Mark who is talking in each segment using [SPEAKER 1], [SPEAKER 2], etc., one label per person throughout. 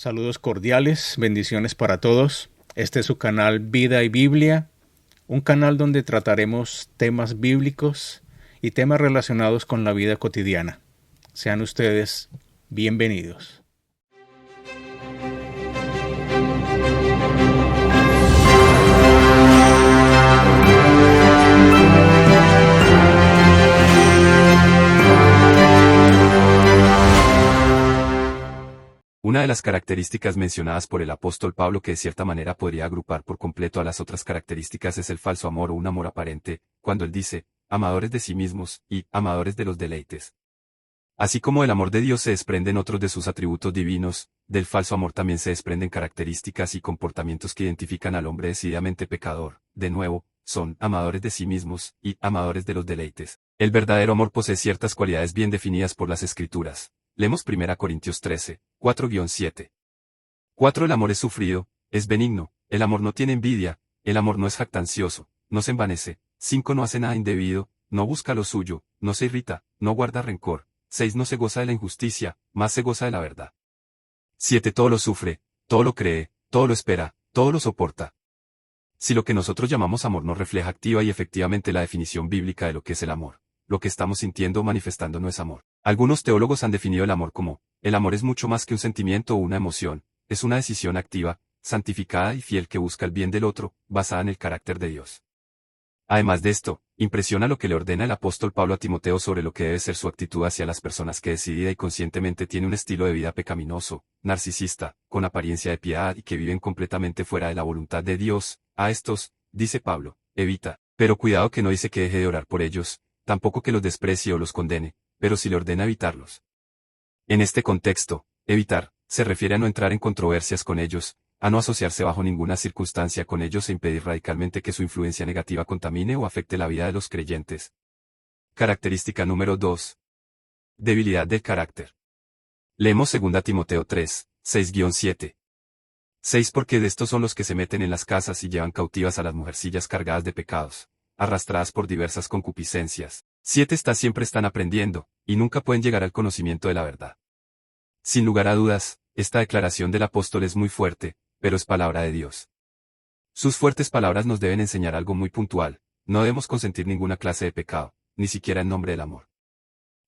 [SPEAKER 1] Saludos cordiales, bendiciones para todos. Este es su canal Vida y Biblia, un canal donde trataremos temas bíblicos y temas relacionados con la vida cotidiana. Sean ustedes bienvenidos.
[SPEAKER 2] Una de las características mencionadas por el apóstol Pablo que de cierta manera podría agrupar por completo a las otras características es el falso amor o un amor aparente, cuando él dice, amadores de sí mismos, y amadores de los deleites. Así como del amor de Dios se desprenden otros de sus atributos divinos, del falso amor también se desprenden características y comportamientos que identifican al hombre decididamente pecador. De nuevo, son amadores de sí mismos, y amadores de los deleites. El verdadero amor posee ciertas cualidades bien definidas por las Escrituras. Leemos 1 Corintios 13, 4-7. 4. El amor es sufrido, es benigno, el amor no tiene envidia, el amor no es jactancioso, no se envanece. 5. No hace nada indebido, no busca lo suyo, no se irrita, no guarda rencor. 6. No se goza de la injusticia, más se goza de la verdad. 7. Todo lo sufre, todo lo cree, todo lo espera, todo lo soporta. Si lo que nosotros llamamos amor no refleja activa y efectivamente la definición bíblica de lo que es el amor, lo que estamos sintiendo o manifestando no es amor. Algunos teólogos han definido el amor como, el amor es mucho más que un sentimiento o una emoción, es una decisión activa, santificada y fiel que busca el bien del otro, basada en el carácter de Dios. Además de esto, impresiona lo que le ordena el apóstol Pablo a Timoteo sobre lo que debe ser su actitud hacia las personas que decidida y conscientemente tiene un estilo de vida pecaminoso, narcisista, con apariencia de piedad y que viven completamente fuera de la voluntad de Dios. A estos, dice Pablo, evita, pero cuidado que no dice que deje de orar por ellos, tampoco que los desprecie o los condene, pero sí le ordena evitarlos. En este contexto, evitar, se refiere a no entrar en controversias con ellos, a no asociarse bajo ninguna circunstancia con ellos e impedir radicalmente que su influencia negativa contamine o afecte la vida de los creyentes. Característica número 2. Debilidad del carácter. Leemos 2 Timoteo 3, 6-7. 6. Porque de estos son los que se meten en las casas y llevan cautivas a las mujercillas cargadas de pecados, arrastradas por diversas concupiscencias. 7. Siempre están aprendiendo, y nunca pueden llegar al conocimiento de la verdad. Sin lugar a dudas, esta declaración del apóstol es muy fuerte, pero es palabra de Dios. Sus fuertes palabras nos deben enseñar algo muy puntual: no debemos consentir ninguna clase de pecado, ni siquiera en nombre del amor.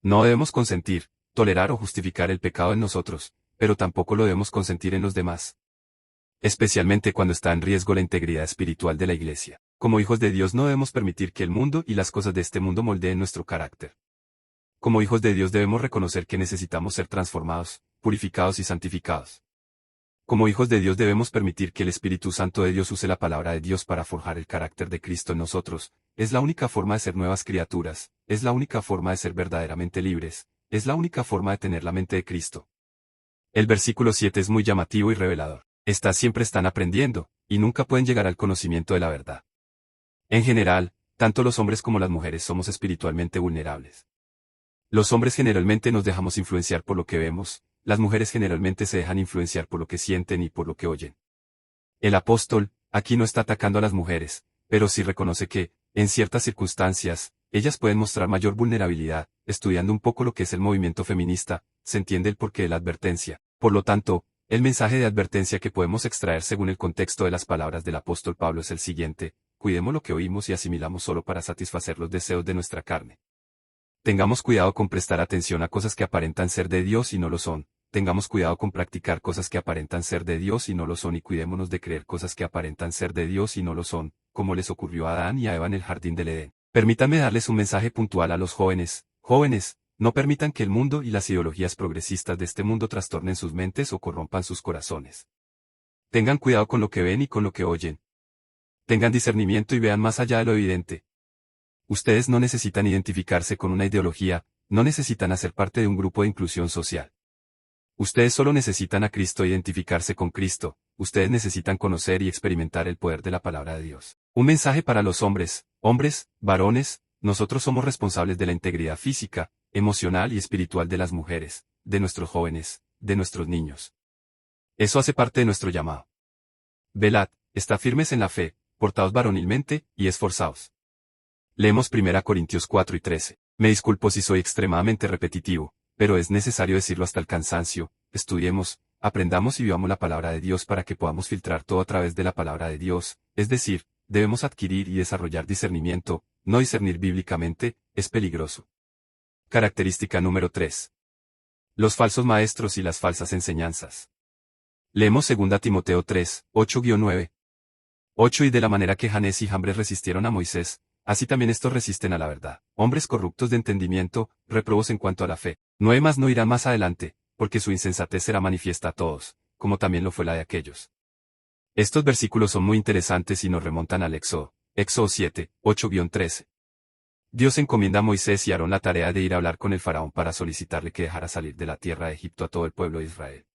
[SPEAKER 2] No debemos consentir, tolerar o justificar el pecado en nosotros, pero tampoco lo debemos consentir en los demás. Especialmente cuando está en riesgo la integridad espiritual de la Iglesia. Como hijos de Dios no debemos permitir que el mundo y las cosas de este mundo moldeen nuestro carácter. Como hijos de Dios debemos reconocer que necesitamos ser transformados, purificados y santificados. Como hijos de Dios debemos permitir que el Espíritu Santo de Dios use la palabra de Dios para forjar el carácter de Cristo en nosotros. Es la única forma de ser nuevas criaturas, es la única forma de ser verdaderamente libres, es la única forma de tener la mente de Cristo. El versículo 7 es muy llamativo y revelador. Siempre están aprendiendo, y nunca pueden llegar al conocimiento de la verdad. En general, tanto los hombres como las mujeres somos espiritualmente vulnerables. Los hombres generalmente nos dejamos influenciar por lo que vemos, las mujeres generalmente se dejan influenciar por lo que sienten y por lo que oyen. El apóstol, aquí no está atacando a las mujeres, pero sí reconoce que, en ciertas circunstancias, ellas pueden mostrar mayor vulnerabilidad. Estudiando un poco lo que es el movimiento feminista, se entiende el porqué de la advertencia. Por lo tanto, el mensaje de advertencia que podemos extraer según el contexto de las palabras del apóstol Pablo es el siguiente: cuidemos lo que oímos y asimilamos solo para satisfacer los deseos de nuestra carne. Tengamos cuidado con prestar atención a cosas que aparentan ser de Dios y no lo son. Tengamos cuidado con practicar cosas que aparentan ser de Dios y no lo son, y cuidémonos de creer cosas que aparentan ser de Dios y no lo son, como les ocurrió a Adán y a Eva en el jardín del Edén. Permítanme darles un mensaje puntual a los jóvenes. Jóvenes, no permitan que el mundo y las ideologías progresistas de este mundo trastornen sus mentes o corrompan sus corazones. Tengan cuidado con lo que ven y con lo que oyen. Tengan discernimiento y vean más allá de lo evidente. Ustedes no necesitan identificarse con una ideología, no necesitan hacer parte de un grupo de inclusión social. Ustedes solo necesitan a Cristo e identificarse con Cristo. Ustedes necesitan conocer y experimentar el poder de la palabra de Dios. Un mensaje para los hombres, varones: nosotros somos responsables de la integridad física, emocional y espiritual de las mujeres, de nuestros jóvenes, de nuestros niños. Eso hace parte de nuestro llamado. Velad, estad firmes en la fe, portaos varonilmente, y esforzaos. Leemos 1 Corintios 4-13. Me disculpo si soy extremadamente repetitivo, pero es necesario decirlo hasta el cansancio. Estudiemos, aprendamos y vivamos la palabra de Dios para que podamos filtrar todo a través de la palabra de Dios, es decir, debemos adquirir y desarrollar discernimiento, no discernir bíblicamente, es peligroso. Característica número 3. Los falsos maestros y las falsas enseñanzas. Leemos 2 Timoteo 3, 8-9. 8 Y de la manera que Janés y Jambres resistieron a Moisés, así también estos resisten a la verdad. Hombres corruptos de entendimiento, réprobos en cuanto a la fe. 9 Más no irán más adelante, porque su insensatez será manifiesta a todos, como también lo fue la de aquellos. Estos versículos son muy interesantes y nos remontan al Éxodo 7, 8-13. Dios encomienda a Moisés y Aarón la tarea de ir a hablar con el faraón para solicitarle que dejara salir de la tierra de Egipto a todo el pueblo de Israel.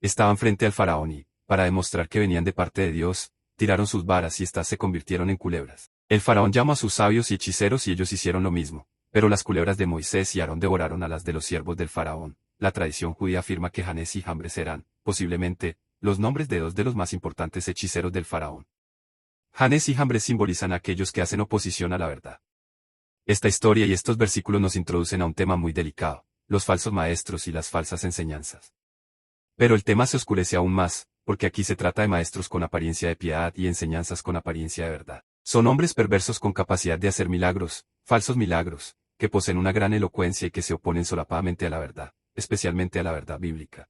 [SPEAKER 2] Estaban frente al faraón y, para demostrar que venían de parte de Dios, tiraron sus varas y éstas se convirtieron en culebras. El faraón llamó a sus sabios y hechiceros y ellos hicieron lo mismo, pero las culebras de Moisés y Aarón devoraron a las de los siervos del faraón. La tradición judía afirma que Janés y Jambres eran, posiblemente, los nombres de dos de los más importantes hechiceros del faraón. Janés y Jambres simbolizan a aquellos que hacen oposición a la verdad. Esta historia y estos versículos nos introducen a un tema muy delicado, los falsos maestros y las falsas enseñanzas. Pero el tema se oscurece aún más, porque aquí se trata de maestros con apariencia de piedad y enseñanzas con apariencia de verdad. Son hombres perversos con capacidad de hacer milagros, falsos milagros, que poseen una gran elocuencia y que se oponen solapadamente a la verdad, especialmente a la verdad bíblica.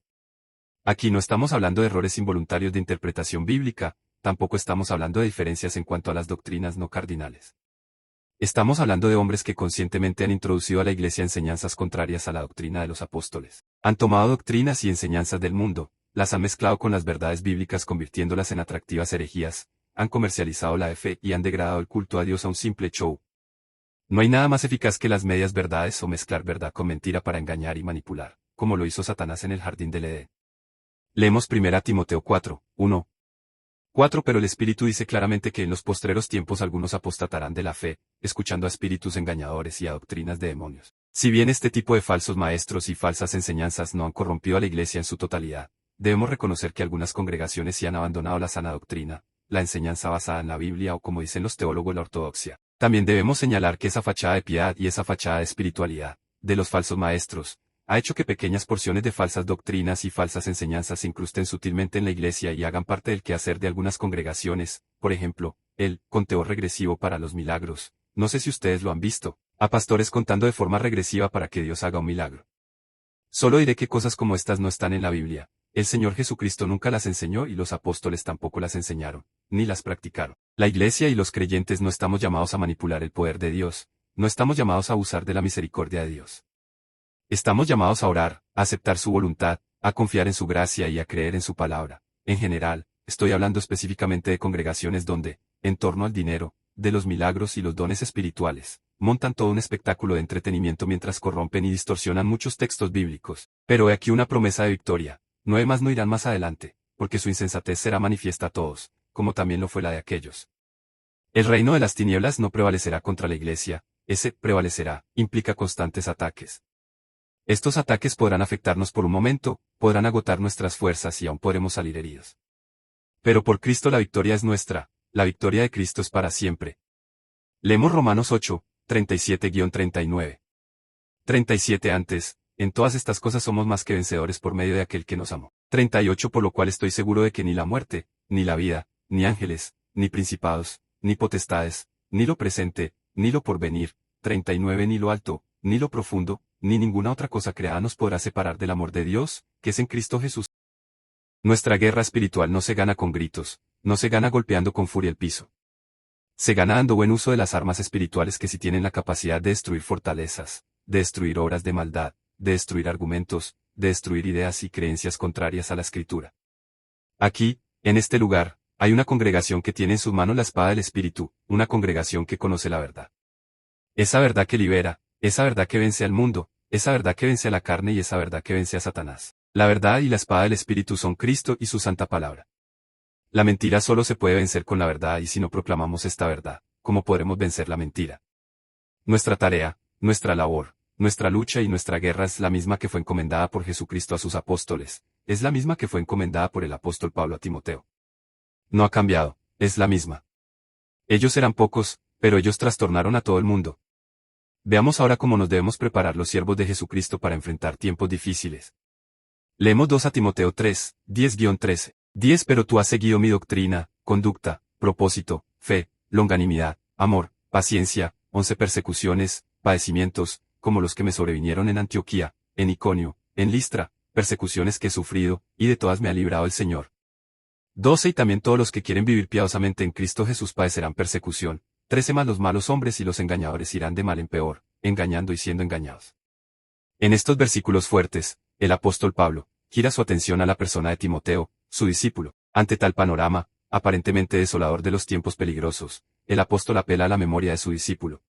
[SPEAKER 2] Aquí no estamos hablando de errores involuntarios de interpretación bíblica, tampoco estamos hablando de diferencias en cuanto a las doctrinas no cardinales. Estamos hablando de hombres que conscientemente han introducido a la Iglesia enseñanzas contrarias a la doctrina de los apóstoles. Han tomado doctrinas y enseñanzas del mundo, las han mezclado con las verdades bíblicas convirtiéndolas en atractivas herejías, han comercializado la fe y han degradado el culto a Dios a un simple show. No hay nada más eficaz que las medias verdades o mezclar verdad con mentira para engañar y manipular, como lo hizo Satanás en el jardín del Edén. Leemos 1 Timoteo 4, 1. 4 Pero el Espíritu dice claramente que en los postreros tiempos algunos apostatarán de la fe, escuchando a espíritus engañadores y a doctrinas de demonios. Si bien este tipo de falsos maestros y falsas enseñanzas no han corrompido a la Iglesia en su totalidad, debemos reconocer que algunas congregaciones sí han abandonado la sana doctrina, la enseñanza basada en la Biblia o como dicen los teólogos la ortodoxia. También debemos señalar que esa fachada de piedad y esa fachada de espiritualidad, de los falsos maestros, ha hecho que pequeñas porciones de falsas doctrinas y falsas enseñanzas se incrusten sutilmente en la Iglesia y hagan parte del quehacer de algunas congregaciones, por ejemplo, el conteo regresivo para los milagros. No sé si ustedes lo han visto, a pastores contando de forma regresiva para que Dios haga un milagro. Solo diré que cosas como estas no están en la Biblia. El Señor Jesucristo nunca las enseñó y los apóstoles tampoco las enseñaron, ni las practicaron. La Iglesia y los creyentes no estamos llamados a manipular el poder de Dios, no estamos llamados a abusar de la misericordia de Dios. Estamos llamados a orar, a aceptar su voluntad, a confiar en su gracia y a creer en su palabra. En general, estoy hablando específicamente de congregaciones donde, en torno al dinero, de los milagros y los dones espirituales, montan todo un espectáculo de entretenimiento mientras corrompen y distorsionan muchos textos bíblicos. Pero he aquí una promesa de victoria. 9 Más no irán más adelante, porque su insensatez será manifiesta a todos, como también lo fue la de aquellos. El reino de las tinieblas no prevalecerá contra la Iglesia, ese prevalecerá, implica constantes ataques. Estos ataques podrán afectarnos por un momento, podrán agotar nuestras fuerzas y aún podremos salir heridos. Pero por Cristo la victoria es nuestra, la victoria de Cristo es para siempre. Leemos Romanos 8, 37-39. 37 Antes, en todas estas cosas somos más que vencedores por medio de aquel que nos amó. 38 Por lo cual estoy seguro de que ni la muerte, ni la vida, ni ángeles, ni principados, ni potestades, ni lo presente, ni lo porvenir, 39 Ni lo alto, ni lo profundo, ni ninguna otra cosa creada nos podrá separar del amor de Dios, que es en Cristo Jesús. Nuestra guerra espiritual no se gana con gritos, no se gana golpeando con furia el piso. Se gana dando buen uso de las armas espirituales que sí tienen la capacidad de destruir fortalezas, de destruir obras de maldad, de destruir argumentos, de destruir ideas y creencias contrarias a la Escritura. Aquí, en este lugar, hay una congregación que tiene en sus manos la espada del Espíritu, una congregación que conoce la verdad. Esa verdad que libera, esa verdad que vence al mundo, esa verdad que vence a la carne y esa verdad que vence a Satanás. La verdad y la espada del Espíritu son Cristo y su santa palabra. La mentira solo se puede vencer con la verdad y si no proclamamos esta verdad, ¿cómo podremos vencer la mentira? Nuestra tarea, nuestra labor, nuestra lucha y nuestra guerra es la misma que fue encomendada por Jesucristo a sus apóstoles, es la misma que fue encomendada por el apóstol Pablo a Timoteo. No ha cambiado, es la misma. Ellos eran pocos, pero ellos trastornaron a todo el mundo. Veamos ahora cómo nos debemos preparar los siervos de Jesucristo para enfrentar tiempos difíciles. Leemos 2 a Timoteo 3, 10-13. 10 Pero tú has seguido mi doctrina, conducta, propósito, fe, longanimidad, amor, paciencia, 11 persecuciones, padecimientos, como los que me sobrevinieron en Antioquía, en Iconio, en Listra, persecuciones que he sufrido, y de todas me ha librado el Señor. 12 Y también todos los que quieren vivir piadosamente en Cristo Jesús padecerán persecución. 13 Mas los malos hombres y los engañadores irán de mal en peor, engañando y siendo engañados. En estos versículos fuertes, el apóstol Pablo gira su atención a la persona de Timoteo, su discípulo. Ante tal panorama, aparentemente desolador de los tiempos peligrosos, el apóstol apela a la memoria de su discípulo.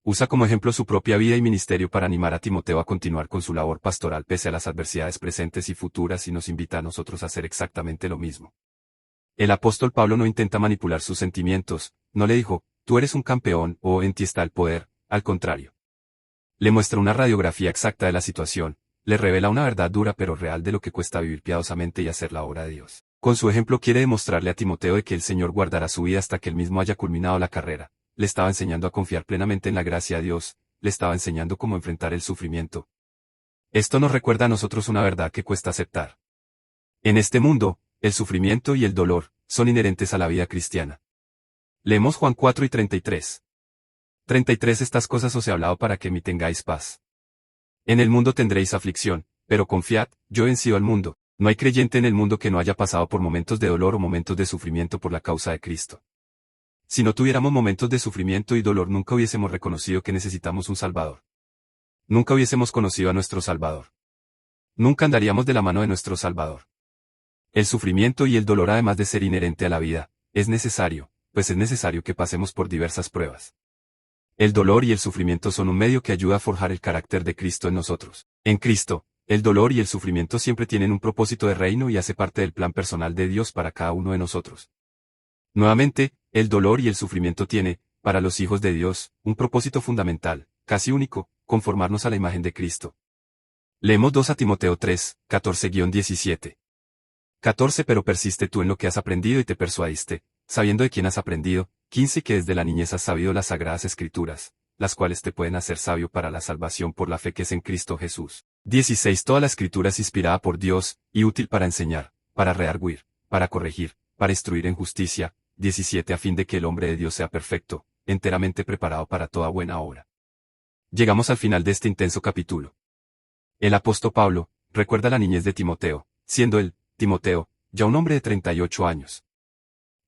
[SPEAKER 2] Usa como ejemplo su propia vida y ministerio para animar a Timoteo a continuar con su labor pastoral pese a las adversidades presentes y futuras y nos invita a nosotros a hacer exactamente lo mismo. El apóstol Pablo no intenta manipular sus sentimientos, no le dijo, tú eres un campeón o en ti está el poder, al contrario. Le muestra una radiografía exacta de la situación, le revela una verdad dura pero real de lo que cuesta vivir piadosamente y hacer la obra de Dios. Con su ejemplo quiere demostrarle a Timoteo de que el Señor guardará su vida hasta que él mismo haya culminado la carrera. Le estaba enseñando a confiar plenamente en la gracia de Dios, le estaba enseñando cómo enfrentar el sufrimiento. Esto nos recuerda a nosotros una verdad que cuesta aceptar. En este mundo, el sufrimiento y el dolor son inherentes a la vida cristiana. Leemos Juan 4 y 33. 33 Estas cosas os he hablado para que en mí tengáis paz. En el mundo tendréis aflicción, pero confiad, yo he vencido al mundo. No hay creyente en el mundo que no haya pasado por momentos de dolor o momentos de sufrimiento por la causa de Cristo. Si no tuviéramos momentos de sufrimiento y dolor nunca hubiésemos reconocido que necesitamos un Salvador. Nunca hubiésemos conocido a nuestro Salvador. Nunca andaríamos de la mano de nuestro Salvador. El sufrimiento y el dolor, además de ser inherente a la vida, es necesario, pues es necesario que pasemos por diversas pruebas. El dolor y el sufrimiento son un medio que ayuda a forjar el carácter de Cristo en nosotros. En Cristo, el dolor y el sufrimiento siempre tienen un propósito de reino y hace parte del plan personal de Dios para cada uno de nosotros. Nuevamente, el dolor y el sufrimiento tiene, para los hijos de Dios, un propósito fundamental, casi único, conformarnos a la imagen de Cristo. Leemos 2 a Timoteo 3, 14-17. 14 Pero persiste tú en lo que has aprendido y te persuadiste, sabiendo de quién has aprendido. 15 Que desde la niñez has sabido las sagradas escrituras, las cuales te pueden hacer sabio para la salvación por la fe que es en Cristo Jesús. 16 Toda la escritura es inspirada por Dios, y útil para enseñar, para redarguir, para corregir, para instruir en justicia. 17 A fin de que el hombre de Dios sea perfecto, enteramente preparado para toda buena obra. Llegamos al final de este intenso capítulo. El apóstol Pablo recuerda la niñez de Timoteo, siendo él, Timoteo, ya un hombre de 38 años.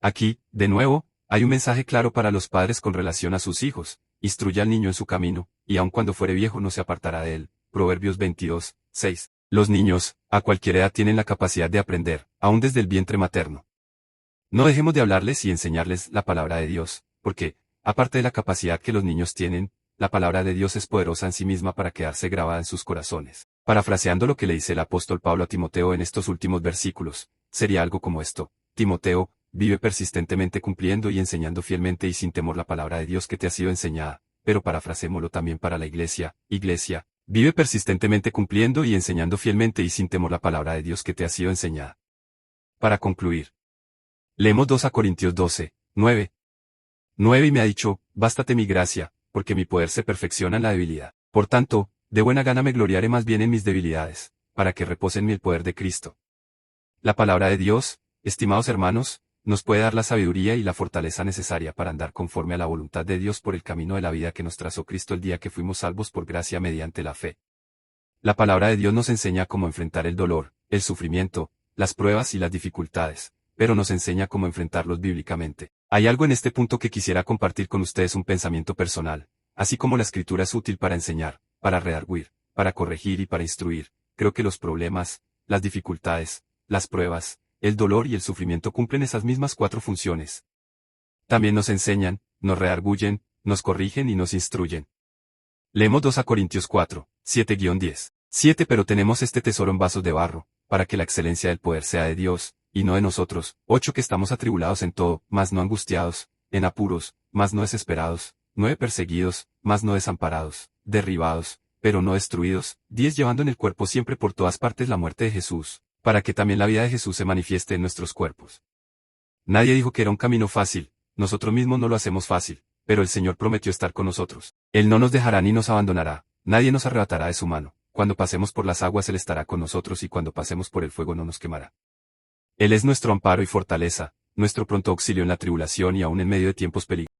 [SPEAKER 2] Aquí, de nuevo, hay un mensaje claro para los padres con relación a sus hijos: instruye al niño en su camino, y aun cuando fuere viejo no se apartará de él. Proverbios 22, 6. Los niños, a cualquier edad tienen la capacidad de aprender, aún desde el vientre materno. No dejemos de hablarles y enseñarles la palabra de Dios, porque, aparte de la capacidad que los niños tienen, la palabra de Dios es poderosa en sí misma para quedarse grabada en sus corazones. Parafraseando lo que le dice el apóstol Pablo a Timoteo en estos últimos versículos, sería algo como esto: Timoteo, vive persistentemente cumpliendo y enseñando fielmente y sin temor la palabra de Dios que te ha sido enseñada. Pero parafrasémoslo también para la iglesia: Iglesia, vive persistentemente cumpliendo y enseñando fielmente y sin temor la palabra de Dios que te ha sido enseñada. Para concluir, leemos 2 a Corintios 12, 9. 9 Y me ha dicho, bástate mi gracia, porque mi poder se perfecciona en la debilidad. Por tanto, de buena gana me gloriaré más bien en mis debilidades, para que repose en mí el poder de Cristo. La palabra de Dios, estimados hermanos, nos puede dar la sabiduría y la fortaleza necesaria para andar conforme a la voluntad de Dios por el camino de la vida que nos trazó Cristo el día que fuimos salvos por gracia mediante la fe. La palabra de Dios nos enseña cómo enfrentar el dolor, el sufrimiento, las pruebas y las dificultades, pero nos enseña cómo enfrentarlos bíblicamente. Hay algo en este punto que quisiera compartir con ustedes, un pensamiento personal. Así como la escritura es útil para enseñar, para redarguir, para corregir y para instruir, creo que los problemas, las dificultades, las pruebas, el dolor y el sufrimiento cumplen esas mismas 4 funciones. También nos enseñan, nos redarguyen, nos corrigen y nos instruyen. Leemos 2 a Corintios 4, 7-10. 7 Pero tenemos este tesoro en vasos de barro, para que la excelencia del poder sea de Dios, y no de nosotros. 8 Que estamos atribulados en todo, mas no angustiados, en apuros, mas no desesperados. 9 Perseguidos, mas no desamparados, derribados, pero no destruidos. 10 Llevando en el cuerpo siempre por todas partes la muerte de Jesús, para que también la vida de Jesús se manifieste en nuestros cuerpos. Nadie dijo que era un camino fácil, nosotros mismos no lo hacemos fácil, pero el Señor prometió estar con nosotros. Él no nos dejará ni nos abandonará, nadie nos arrebatará de su mano. Cuando pasemos por las aguas Él estará con nosotros y cuando pasemos por el fuego no nos quemará. Él es nuestro amparo y fortaleza, nuestro pronto auxilio en la tribulación y aún en medio de tiempos peligrosos.